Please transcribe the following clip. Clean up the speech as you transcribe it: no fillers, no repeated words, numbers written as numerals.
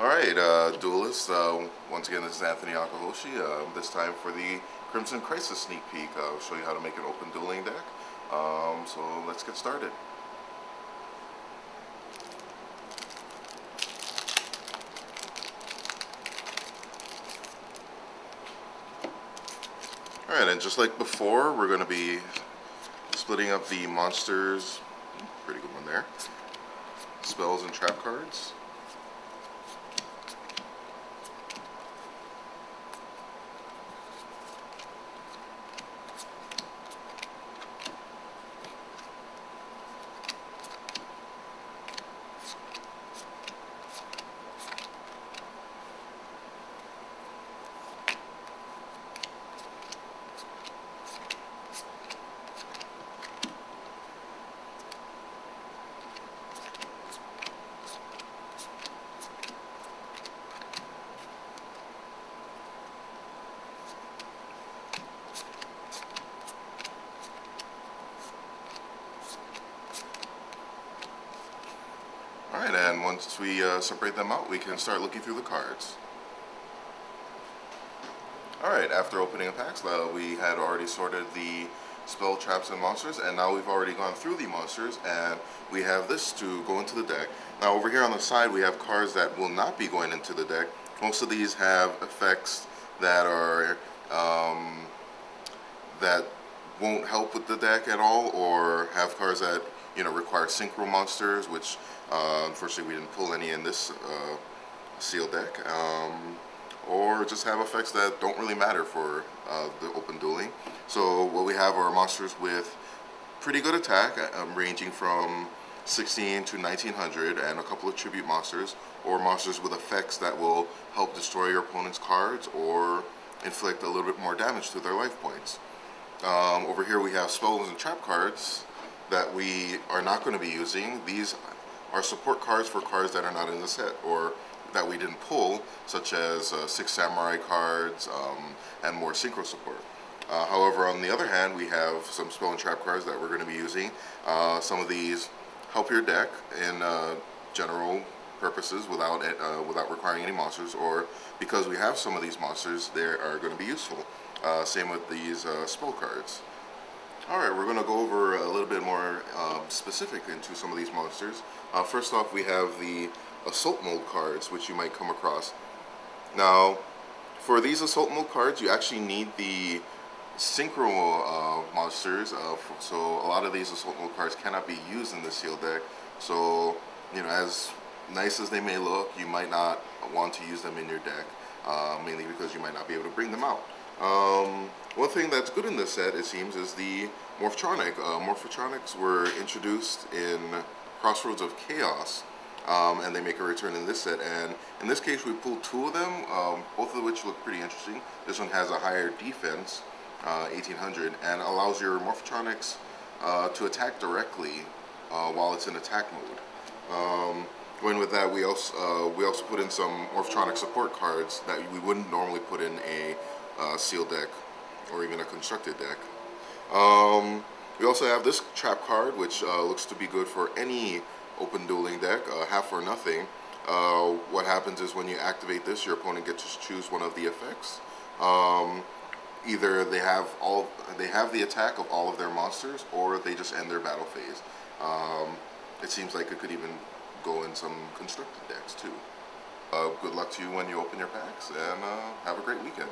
Alright, duelists, once again this is Anthony Akahoshi, this time for the Crimson Crisis sneak peek. I'll show you how to make an open dueling deck, so let's get started. Alright, and just like before, we're going to be splitting up the monsters, pretty good one there, spells and trap cards. Alright, and once we separate them out, we can start looking through the cards. Alright, after opening a pack, we had already sorted the spell, traps, and monsters, and now we've already gone through the monsters, and we have this to go into the deck. Now over here on the side, we have cards that will not be going into the deck. Most of these have effects that are that won't help with the deck at all, or have cards that require synchro monsters, which unfortunately we didn't pull any in this sealed deck, or just have effects that don't really matter for the open dueling. So what we have are monsters with pretty good attack, ranging from 16 to 1900, and a couple of tribute monsters, or monsters with effects that will help destroy your opponent's cards or inflict a little bit more damage to their life points. Over here we have spells and trap cards that we are not going to be using. These are support cards for cards that are not in the set or that we didn't pull, such as 6 samurai cards and more synchro support. However, on the other hand, we have some spell and trap cards that we're going to be using. Some of these help your deck in general purposes without requiring any monsters, or because we have some of these monsters, they are going to be useful. Same with these spell cards. Alright, we're going to go over a little bit more specific into some of these monsters. First off, we have the Assault Mode cards, which you might come across. Now, for these Assault Mode cards, you actually need the synchro monsters, so a lot of these Assault Mode cards cannot be used in the sealed deck. So, as nice as they may look, you might not want to use them in your deck, mainly because you might not be able to bring them out. One thing that's good in this set, it seems, is the Morphtronic. Morphtronics were introduced in Crossroads of Chaos, and they make a return in this set. And in this case, we pulled 2 of them, both of which look pretty interesting. This one has a higher defense, 1800, and allows your Morphtronics to attack directly while it's in attack mode. Going with that, we also put in some Morphtronic support cards that we wouldn't normally put in a sealed deck or even a constructed deck. We also have this trap card, which looks to be good for any open dueling deck, half or nothing. What happens is when you activate this, your opponent gets to choose one of the effects. Either they have the attack of all of their monsters, or they just end their battle phase. It seems like it could even go in some constructed decks too. Good luck to you when you open your packs, and have a great weekend.